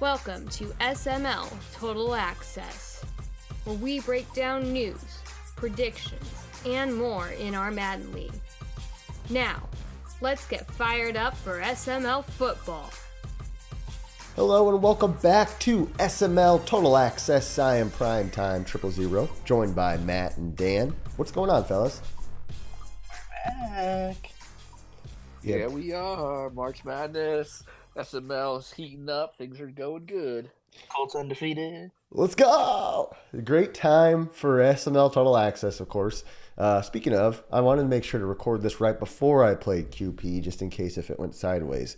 Welcome to SML Total Access, where we break down news, predictions, and more in our Madden League. Now, let's get fired up for SML football. Hello and welcome back to SML Total Access. I am Primetime 000, joined by Matt and Dan. What's going on, fellas? Back. Yeah, we are. March Madness. SML is heating up. Things are going good. Colts undefeated. Let's go! A great time for SML Total Access, of course. Speaking of, I wanted to make sure to record this right before I played QP, just in case if it went sideways.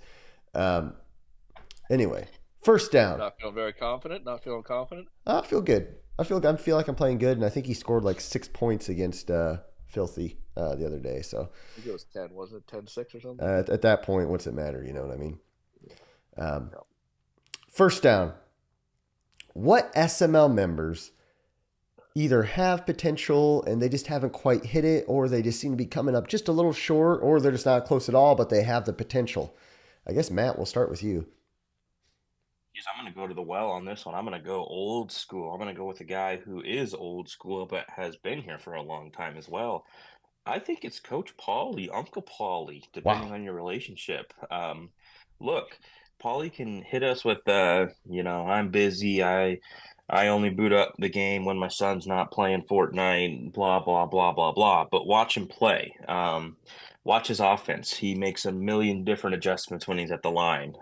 Anyway, first down. Not feeling very confident. Not feeling confident. I feel good. I feel like I'm playing good, and I think he scored like 6 points against Filthy the other day. So I think it was 10, wasn't it? 10-6 or something? At that point, what's it matter? You know what I mean? First down. What SML members either have potential and they just haven't quite hit it, or they just seem to be coming up just a little short, or they're just not close at all, but they have the potential? I guess, Matt, we'll start with you. Yes, I'm going to go to the well on this one. I'm going to go old school. I'm going to go with a guy who is old school but has been here for a long time as well. I think it's Coach Paulie, Uncle Paulie, depending on your relationship. Look, Paulie can hit us with I'm busy. I only boot up the game when my son's not playing Fortnite, blah, blah, blah, blah, blah. But watch him play. Watch his offense. He makes a million different adjustments when he's at the line.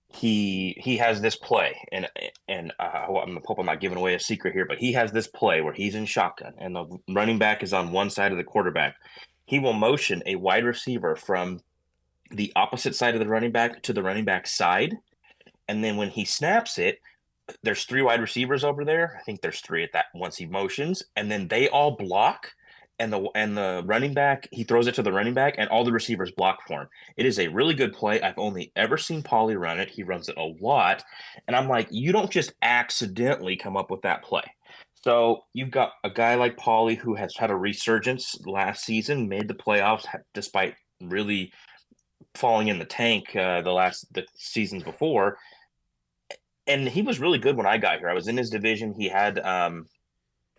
He has this play, and I hope I'm not giving away a secret here, but he has this play where he's in shotgun, and the running back is on one side of the quarterback. He will motion a wide receiver from the opposite side of the running back to the running back side, and then when he snaps it, there's 3 wide receivers over there. I think there's 3 at that once he motions, and then they all block. And the running back, he throws it to the running back, and all the receivers block for him. It is a really good play. I've only ever seen Paulie run it. He runs it a lot. And I'm like, you don't just accidentally come up with that play. So you've got a guy like Paulie who has had a resurgence last season, made the playoffs despite really falling in the tank the seasons before. And he was really good when I got here. I was in his division. He had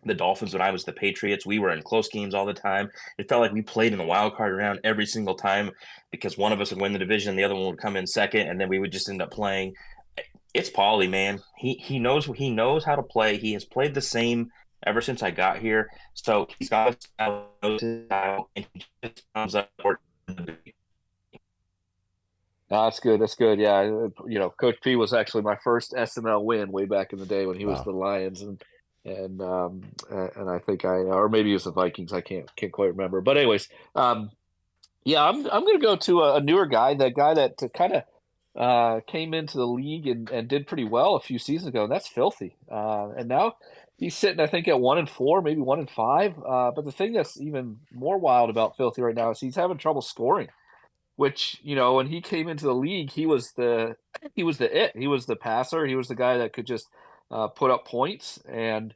the Dolphins when I was the Patriots. We were in close games all the time. It felt like we played in the wild card round every single time because one of us would win the division, and the other one would come in second, and then we would just end up playing. It's Paulie, man. He knows how to play. He has played the same ever since I got here. So he's got a style, knows his style, and he just comes up for That's good. That's good. Yeah, Coach P was actually my first SML win way back in the day when he was the Lions, and I think or maybe it was the Vikings. I can't quite remember. But anyways, I'm going to go to a newer guy, that guy that kind of came into the league and did pretty well a few seasons ago, and that's Filthy. And now he's sitting, I think, at 1-4, maybe 1-5. But the thing that's even more wild about Filthy right now is he's having trouble scoring. Which, when he came into the league, he was the passer. He was the guy that could just put up points, and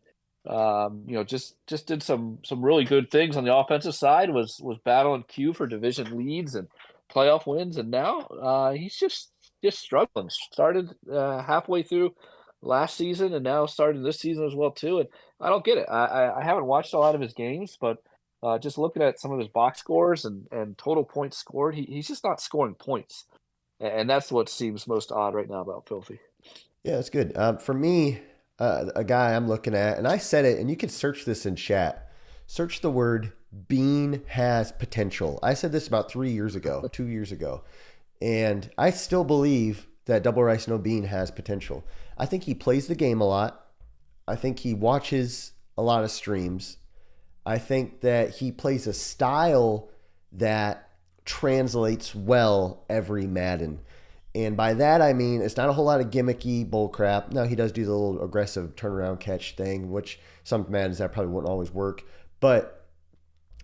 just did some really good things on the offensive side. Was battling Q for division leads and playoff wins, and now he's just struggling. Started halfway through last season, and now starting this season as well too. And I don't get it. I haven't watched a lot of his games, but just looking at some of his box scores and total points scored, he's just not scoring points, and that's what seems most odd right now about Filthy. Yeah, that's good. For me, a guy I'm looking at, and I said it, and you can search this in chat. Search the word Bean has potential. I said this about 2 years ago, and I still believe that Double Rice No Bean has potential. I think he plays the game a lot. I think he watches a lot of streams. I think that he plays a style that translates well every Madden. And by that, I mean, it's not a whole lot of gimmicky bull crap. No, he does do the little aggressive turnaround catch thing, which some Maddens that probably wouldn't always work. But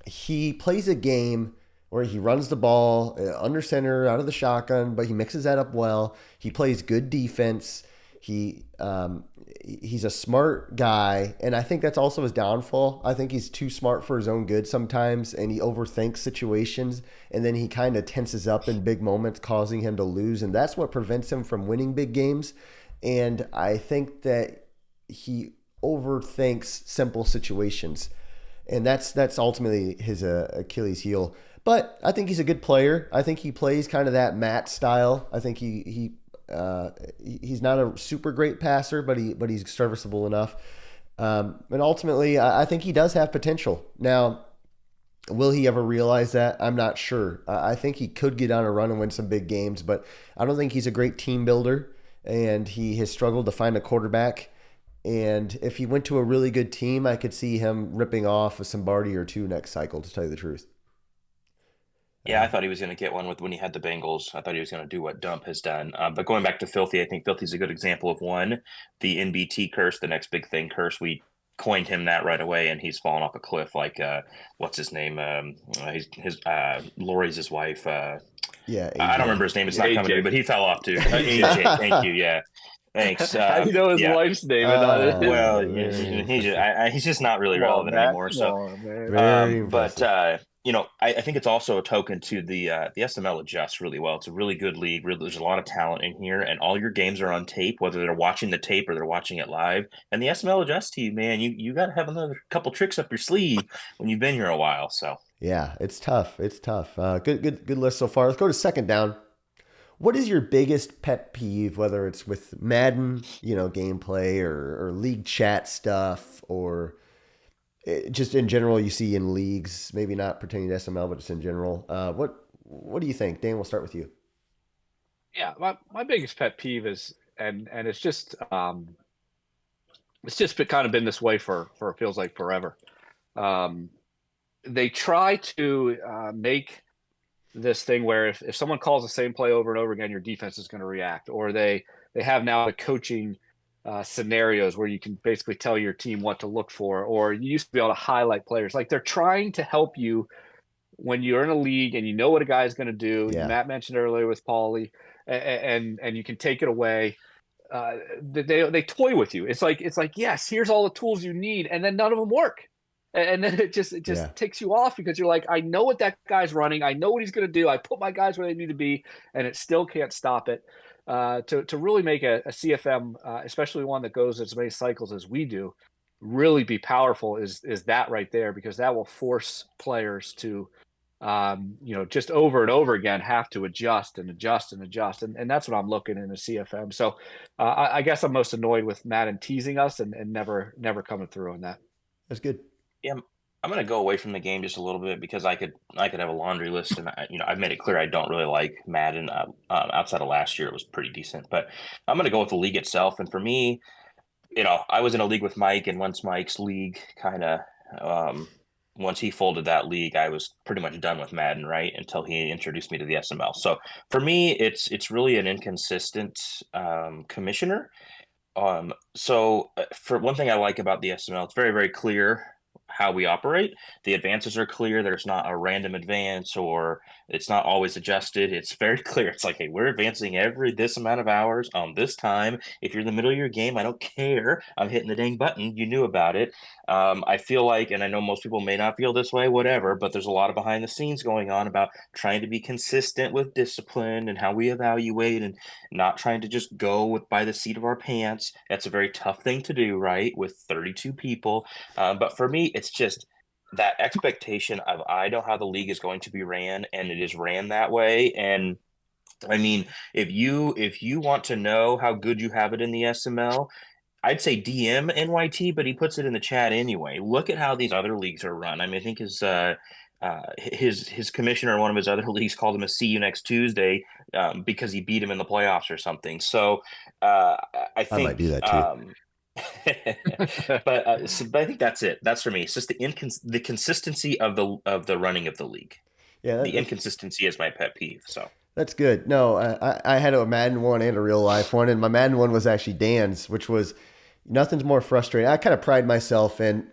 he plays a game where he runs the ball under center, out of the shotgun, but he mixes that up well. He plays good defense. He's a smart guy, and I think that's also his downfall. I think he's too smart for his own good sometimes, and he overthinks situations, and then he kind of tenses up in big moments, causing him to lose, and that's what prevents him from winning big games. And I think that he overthinks simple situations. And that's ultimately his Achilles heel. But I think he's a good player. I think he plays kind of that Matt style. I think he's not a super great passer, but he's serviceable enough. And ultimately, I think he does have potential. Now, will he ever realize that? I'm not sure. I think he could get on a run and win some big games, but I don't think he's a great team builder, and he has struggled to find a quarterback. And if he went to a really good team, I could see him ripping off a Sombardi or two next cycle, to tell you the truth. Yeah, I thought he was going to get one when he had the Bengals. I thought he was going to do what Dump has done. But going back to Filthy, I think Filthy's a good example of one, the NBT curse, the next big thing curse. We coined him that right away, and he's fallen off a cliff. Like, what's his name? Lori's his wife. Yeah, AJ. I don't remember his name. It's not AJ. coming to me, but he fell off too. AJ, thank you. Yeah. Thanks. How do you know his wife's name? Well, he's just not really relevant anymore. So, Very impressive. I think it's also a token to the SML adjusts really well. It's a really good league. Really, there's a lot of talent in here, and all your games are on tape, whether they're watching the tape or they're watching it live. And the SML adjusts team, man, you got to have another couple tricks up your sleeve when you've been here a while. So yeah, it's tough. It's tough. Good list so far. Let's go to second down. What is your biggest pet peeve, whether it's with Madden, gameplay or league chat stuff, or just in general you see in leagues, maybe not pertaining to SML, but just in general? What do you think? Dan, we'll start with you. Yeah, my biggest pet peeve is, and it's just kind of been this way for it feels like forever. They try to make this thing where if someone calls the same play over and over again, your defense is going to react. Or they have now the coaching scenarios where you can basically tell your team what to look for, or you used to be able to highlight players. Like, they're trying to help you when you're in a league and you know what a guy's going to do. Yeah. Matt mentioned earlier with Paulie, and you can take it away. They toy with you. It's like, yes, here's all the tools you need, and then none of them work. And then it just takes you off, because you're like, I know what that guy's running. I know what he's going to do. I put my guys where they need to be, and it still can't stop it. To really make a CFM, especially one that goes as many cycles as we do, really be powerful is that right there, because that will force players to, just over and over again have to adjust. And that's what I'm looking in a CFM. So I guess I'm most annoyed with Madden teasing us and never coming through on that. That's good. yeah, I'm going to go away from the game just a little bit, because I could have a laundry list, and I've made it clear I don't really like Madden. Outside of last year, it was pretty decent, but I'm going to go with the league itself. And for me, I was in a league with Mike, and once Mike's league once he folded that league, I was pretty much done with Madden, right? Until he introduced me to the SML. So for me, it's really an inconsistent commissioner. So for one thing I like about the SML, it's very, very clear how we operate. The advances are clear. There's not a random advance, or it's not always adjusted. It's very clear. It's like, hey, we're advancing this amount of hours on this time. If you're in the middle of your game, I don't care. I'm hitting the dang button. You knew about it. I feel like, and I know most people may not feel this way, whatever, but there's a lot of behind the scenes going on about trying to be consistent with discipline and how we evaluate, and not trying to just go by the seat of our pants. That's a very tough thing to do, right? With 32 people. But for me, it's just that expectation of, I know how the league is going to be ran, and it is ran that way. And I mean, if you want to know how good you have it in the SML, I'd say DM NYT, but he puts it in the chat anyway. Look at how these other leagues are run. I mean, I think his commissioner in one of his other leagues called him a "see you next Tuesday" because he beat him in the playoffs or something. So I think I might do that too. but I think that's it. That's for me. It's just the consistency of the running of the league. Yeah, the inconsistency is my pet peeve. So that's good. No, I had a Madden one and a real life one, and my Madden one was actually Dan's, which was nothing's more frustrating. I kind of pride myself in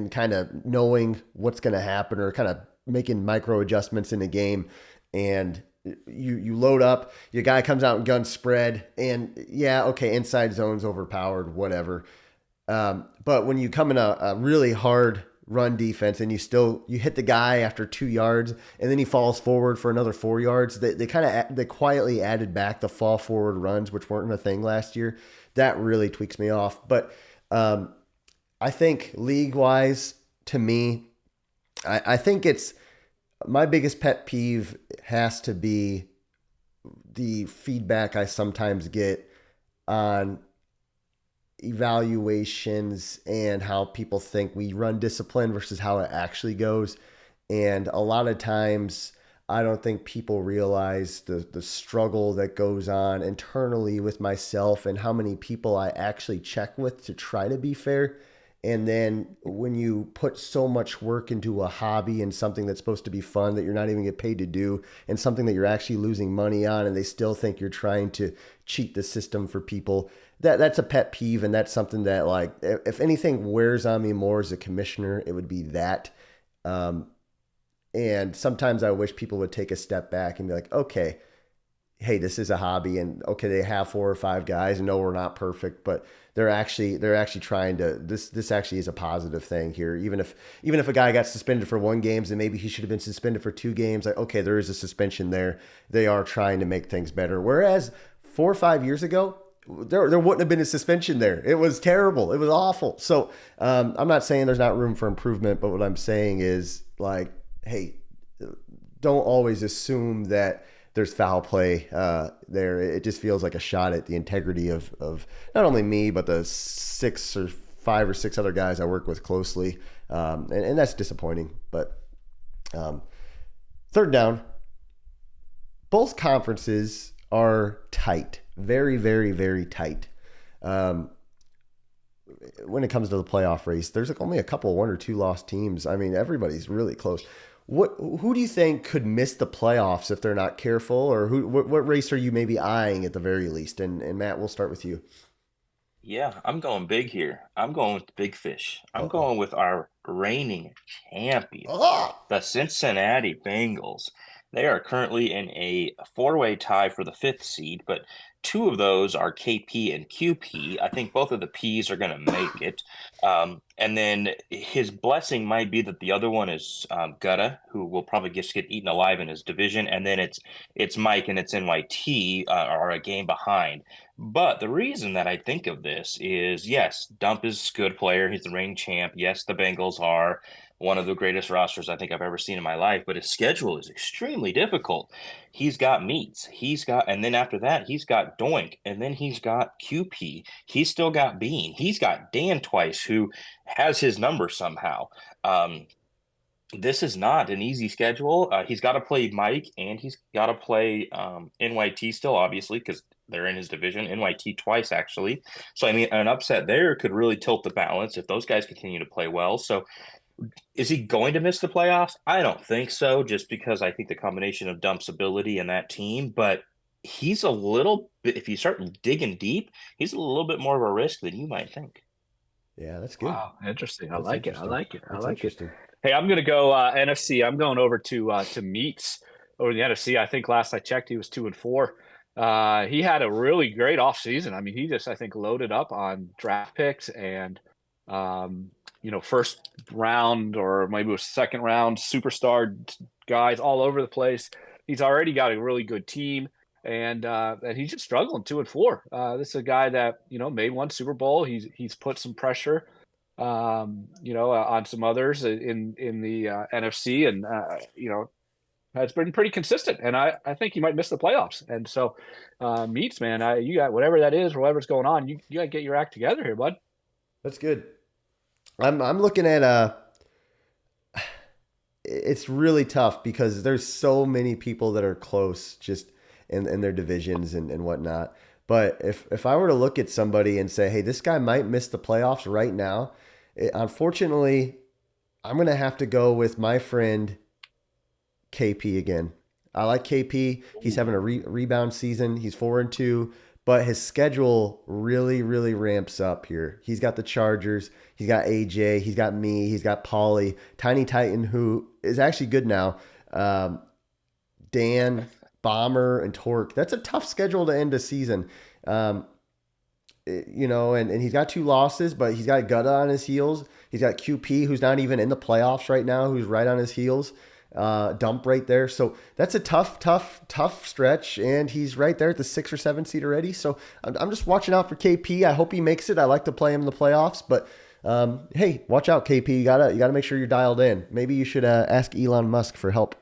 kind of knowing what's going to happen, or kind of making micro adjustments in the game. And you load up, your guy comes out and gun spread, and yeah, okay, inside zone's overpowered, whatever. But when you come in a really hard run defense, and you hit the guy after 2 yards, and then he falls forward for another 4 yards, they quietly added back the fall forward runs, which weren't a thing last year. that really tweaks me off. But I think league-wise, to me, I think it's my biggest pet peeve has to be the feedback I sometimes get on evaluations and how people think we run discipline versus how it actually goes. And a lot of times, I don't think people realize the struggle that goes on internally with myself and how many people I actually check with to try to be fair. And then when you put so much work into a hobby and something that's supposed to be fun that you're not even get paid to do, and something that you're actually losing money on, and they still think you're trying to cheat the system for people, that's a pet peeve. And that's something that, like, if anything wears on me more as a commissioner, it would be that. And sometimes I wish people would take a step back and be like, okay, hey, this is a hobby, and okay, they have 4 or 5 guys, and no, we're not perfect, but they're actually trying to, this actually is a positive thing here. Even if a guy got suspended for 1 game, and maybe he should have been suspended for 2 games, like, okay, there is a suspension there. They are trying to make things better. Whereas 4 or 5 years ago, there wouldn't have been a suspension there. It was terrible. It was awful. So I'm not saying there's not room for improvement, but what I'm saying is, like, hey, don't always assume that there's foul play there. It just feels like a shot at the integrity of not only me, but the 5 or 6 other guys I work with closely. And that's disappointing. But third down, both conferences are tight. Very, very, very tight. When it comes to the playoff race, there's like only a couple, 1 or 2 lost teams. I mean, everybody's really close. Who do you think could miss the playoffs if they're not careful, or what race are you maybe eyeing at the very least? And Matt, we'll start with you. Yeah, I'm going big here. I'm going with the big fish. I'm going with our reigning champion, the Cincinnati Bengals. They are currently in a 4-way tie for the 5th seed, but 2 of those are KP and QP. I think both of the P's are going to make it. And then his blessing might be that the other one is Gutta, who will probably just get eaten alive in his division. And then it's Mike and it's NYT are a game behind. But the reason that I think of this is, yes, Dump is a good player. He's the reigning champ. Yes, the Bengals are one of the greatest rosters I think I've ever seen in my life, but his schedule is extremely difficult. He's got Meats. And then after that, he's got Doink, and then he's got QP. He's still got Bean. He's got Dan twice, who has his number somehow. This is not an easy schedule. He's got to play Mike, and he's got to play NYT still, obviously, because they're in his division. NYT twice, actually. So, I mean, an upset there could really tilt the balance if those guys continue to play well. So, is he going to miss the playoffs? I don't think so, just because I think the combination of Dump's ability and that team, but he's a little bit, if you start digging deep, he's a little bit more of a risk than you might think. Yeah, that's good. Wow, interesting. I like it. Interesting. Hey, I'm going to go NFC. I'm going over to Meats over the NFC. I think last I checked, he was 2-4. He had a really great offseason. I mean, he just, I think, loaded up on draft picks and first round or maybe it was second round superstar guys all over the place. He's already got a really good team, and he's just struggling 2-4. This is a guy that made 1 Super Bowl. He's put some pressure, on some others in the NFC, and has been pretty consistent. And I think he might miss the playoffs. And so, Meats, man, you got whatever that is, or whatever's going on, you got to get your act together here, bud. That's good. I'm looking at it's really tough because there's so many people that are close just in their divisions and whatnot. But if I were to look at somebody and say, hey, this guy might miss the playoffs right now, unfortunately, I'm going to have to go with my friend KP again. I like KP. He's having a rebound season. He's 4-2. But his schedule really, really ramps up here. He's got the Chargers. He's got AJ. He's got me. He's got Paulie. Tiny Titan, who is actually good now. Dan, Bomber, and Torque. That's a tough schedule to end a season. And he's got 2 losses, but he's got Gutta on his heels. He's got QP, who's not even in the playoffs right now, who's right on his heels. dump right there. So that's a tough stretch, and he's right there at the 6 or 7 seed already. So I'm just watching out for KP. I hope he makes it. I like to play him in the playoffs, but hey, watch out, KP. You gotta make sure you're dialed in. Maybe you should ask Elon Musk for help.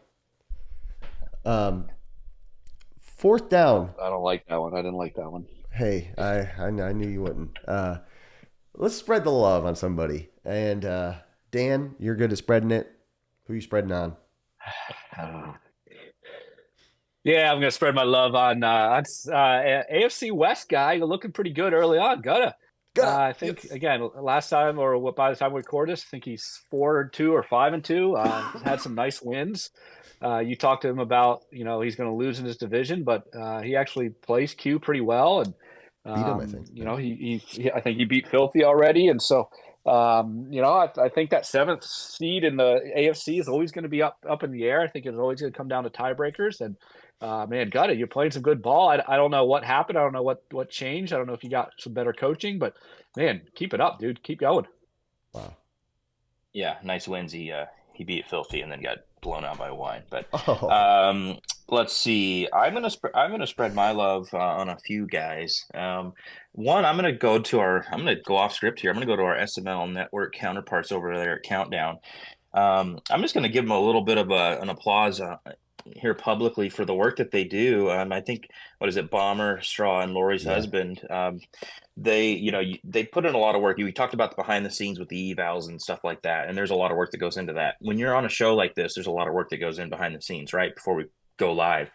Fourth down. I don't like that one. I didn't like that one. Hey, I knew you wouldn't. Let's spread the love on somebody. And Dan, you're good at spreading it. Who are you spreading on? Yeah, I'm gonna spread my love on AFC West guy looking pretty good early on. I think again last time or by the time we record this, I think he's 4-2 or 5-2. Had some nice wins. You talked to him about he's going to lose in his division, but he actually plays Q pretty well, and beat him. I think I think he beat Filthy already, and so I think that 7th seed in the AFC is always going to be up in the air. I think it's always going to come down to tiebreakers, and man, you're playing some good ball. I don't know what happened. I don't know what changed. I don't know if you got some better coaching, but man, keep it up, dude. Keep going. Wow. Yeah, nice wins. He beat Filthy and then got blown out by Wine. But let's see. I'm gonna spread my love on a few guys. One, I'm gonna go off script here. I'm gonna go to our SML network counterparts over there at Countdown. I'm just gonna give them a little bit of an applause here publicly for the work that they do. I think Bomber, Straw, and Lori's husband. They put in a lot of work. We talked about the behind the scenes with the evals and stuff like that, and there's a lot of work that goes into that. When you're on a show like this, there's a lot of work that goes in behind the scenes, right before we go live.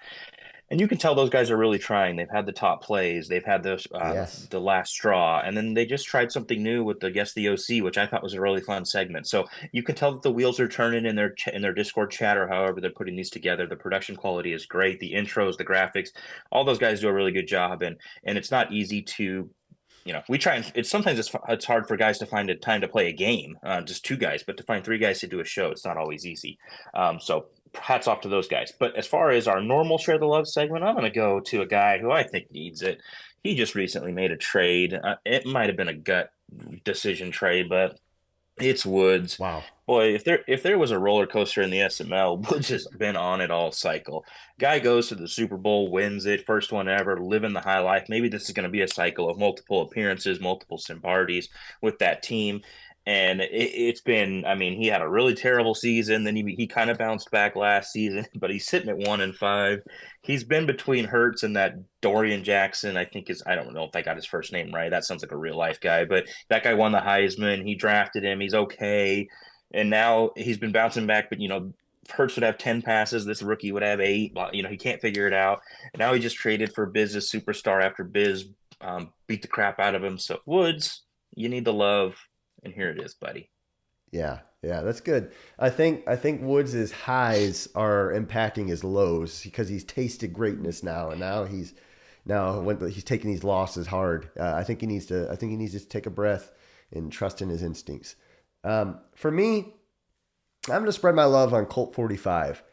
And you can tell those guys are really trying. They've had the top plays. They've had the last straw. And then they just tried something new with the Guess the OC, which I thought was a really fun segment. So you can tell that the wheels are turning in their Discord chat, or however they're putting these together. The production quality is great. The intros, the graphics, all those guys do a really good job. And it's not easy to, we try and it's hard for guys to find a time to play a game, just 2 guys, but to find 3 guys to do a show, it's not always easy. So hats off to those guys. But as far as our normal Share the Love segment, I'm going to go to a guy who I think needs it. He just recently made a trade. It might have been a gut decision trade, but it's Woods. Wow. Boy, if there was a roller coaster in the SML, Woods has been on it all cycle. Guy goes to the Super Bowl, wins it, first one ever, living the high life. Maybe this is going to be a cycle of multiple appearances, multiple Simbardies with that team. And it's been, he had a really terrible season. Then he kind of bounced back last season, but he's sitting at 1-5. He's been between Hurts and that Dorian Jackson, I don't know if I got his first name right. That sounds like a real life guy, but that guy won the Heisman. He drafted him. He's okay. And now he's been bouncing back, but Hurts would have 10 passes. This rookie would have 8. He can't figure it out. And now he just traded for Biz's superstar after Biz beat the crap out of him. So Woods, you need the love. And here it is, buddy. Yeah, that's good. I think Woods' highs are impacting his lows because he's tasted greatness now, and now he's taking these losses hard. I think he needs to take a breath and trust in his instincts. For me, I'm going to spread my love on Colt 45.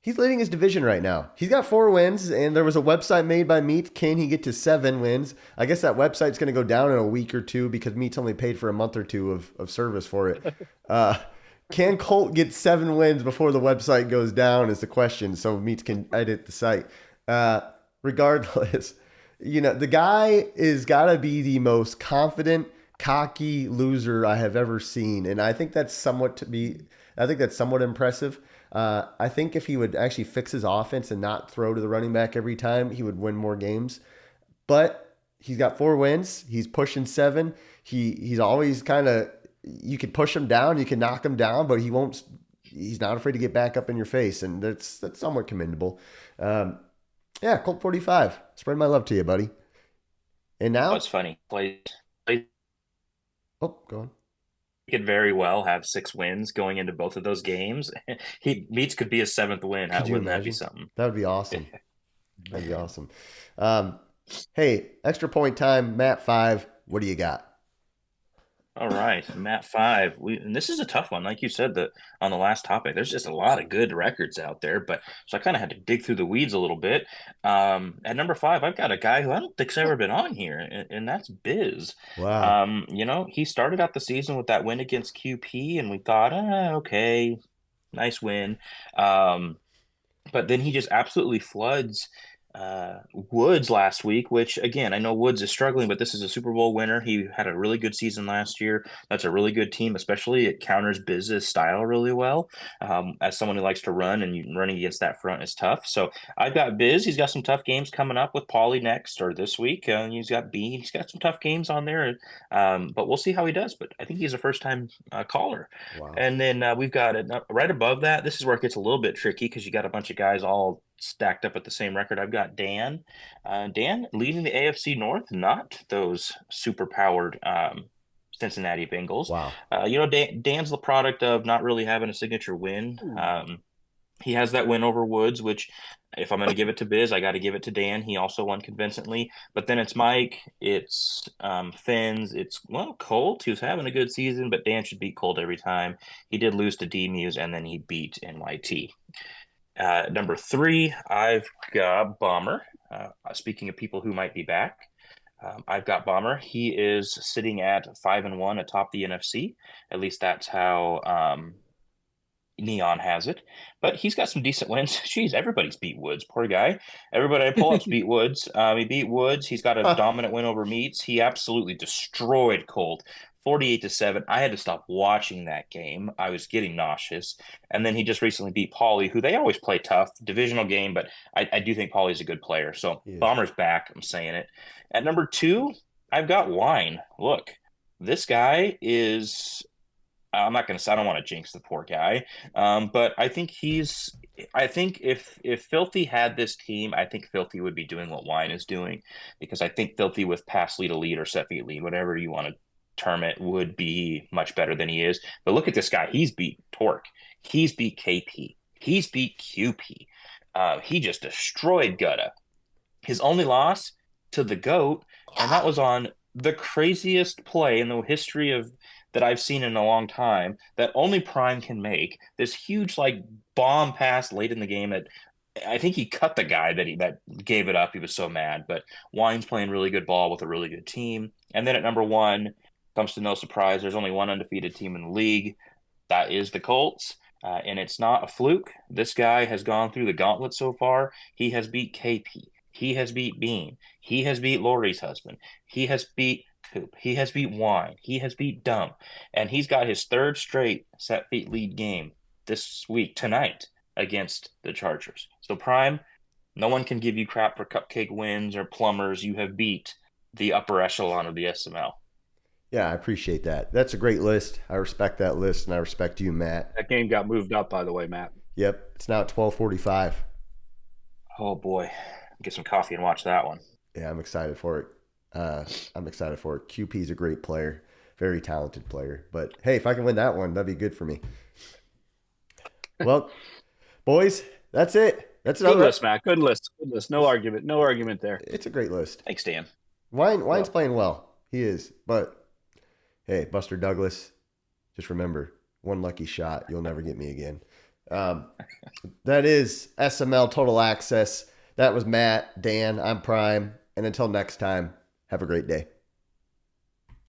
He's leading his division right now. He's got 4 wins, and there was a website made by Meats. Can he get to 7 wins? I guess that website's going to go down in a week or 2 because Meats only paid for a month or 2 of service for it. Can Colt get 7 wins before the website goes down is the question, so Meats can edit the site. Regardless, the guy is got to be the most confident, cocky loser I have ever seen, and I think that's somewhat impressive. I think if he would actually fix his offense and not throw to the running back every time, he would win more games. But he's got 4 wins. He's pushing 7. He's always kind of, you could push him down, you can knock him down, but he's not afraid to get back up in your face, and that's somewhat commendable. Colt 45. Spread my love to you, buddy. And now it's funny. Oh, go on. Could very well have 6 wins going into both of those games. Meats could be a 7th win. Wouldn't that be something? That would be awesome. That'd be awesome. Hey, extra point time, Matt 5. What do you got? All right, Matt 5. And this is a tough one, like you said. On the last topic, there's just a lot of good records out there, so I kind of had to dig through the weeds a little bit. At number 5, I've got a guy who I don't think's ever been on here, and that's Biz. Wow. He started out the season with that win against QP, and we thought, okay, nice win. But then he just absolutely floods Woods last week, which again, I know Woods is struggling, but this is a Super Bowl winner. He had a really good season last year. That's a really good team, especially it counters Biz's style really well. As someone who likes to run, and running against that front is tough. So I've got Biz. He's got some tough games coming up with Paulie next or this week. He's got B. He's got some tough games on there, but we'll see how he does. But I think he's a first-time caller. Wow. And then we've got it right above that. This is where it gets a little bit tricky because you got a bunch of guys all stacked up at the same record. I've got Dan. Dan leading the AFC North, not those super powered Cincinnati Bengals. Wow. Dan's the product of not really having a signature win. He has that win over Woods, which if I'm going to give it to Biz, I got to give it to Dan. He also won convincingly. But then it's Mike, it's Fins, it's, Colt, who's having a good season, but Dan should beat Colt every time. He did lose to D-Muse, and then he beat NYT. Number 3, I've got Bomber. Speaking of people who might be back, I've got Bomber. He is sitting at 5-1 atop the NFC. At least that's how Neon has it. But he's got some decent wins. Jeez, everybody's beat Woods. Poor guy. Everybody I pull up's beat Woods. He beat Woods. He's got a dominant win over Meats. He absolutely destroyed Colt. 48-7. I had to stop watching that game. I was getting nauseous. And then he just recently beat Paulie, who they always play tough, divisional game, but I do think Paulie's a good player. So Bomber's back. I'm saying it. At number 2, I've got Wine. Look, this guy is, I'm not going to say, I don't want to jinx the poor guy. But I think if Filthy had this team, I think Filthy would be doing what Wine is doing, because I think Filthy with pass lead, a lead, or set feet lead, whatever you want to term it, would be much better than he is. But look at this guy. He's beat Torque. He's beat KP. He's beat QP. He just destroyed Gutta. His only loss to the GOAT, and that was on the craziest play in the history of that I've seen in a long time that only Prime can make. This huge bomb pass late in the game that I think he cut the guy that gave it up. He was so mad. But Wine's playing really good ball with a really good team. And then at number 1, comes to no surprise, there's only one undefeated team in the league. That is the Colts. And it's not a fluke. This guy has gone through the gauntlet so far. He has beat KP. He has beat Bean. He has beat Lori's husband. He has beat Coop. He has beat Wine. He has beat Dumb. And he's got his 3rd straight set feet lead game this week, tonight, against the Chargers. So Prime, no one can give you crap for cupcake wins or plumbers. You have beat the upper echelon of the SML. Yeah, I appreciate that. That's a great list. I respect that list, and I respect you, Matt. That game got moved up, by the way, Matt. Yep, it's now at 12:45. Oh boy, get some coffee and watch that one. Yeah, I'm excited for it. QP's a great player, very talented player. But hey, if I can win that one, that'd be good for me. Well, boys, that's it. That's good list, Matt. Good list. No argument there. It's a great list. Thanks, Dan. Wine's playing well. He is. But hey, Buster Douglas, just remember, one lucky shot, you'll never get me again. That is SML Total Access. That was Matt, Dan, I'm Prime. And until next time, have a great day.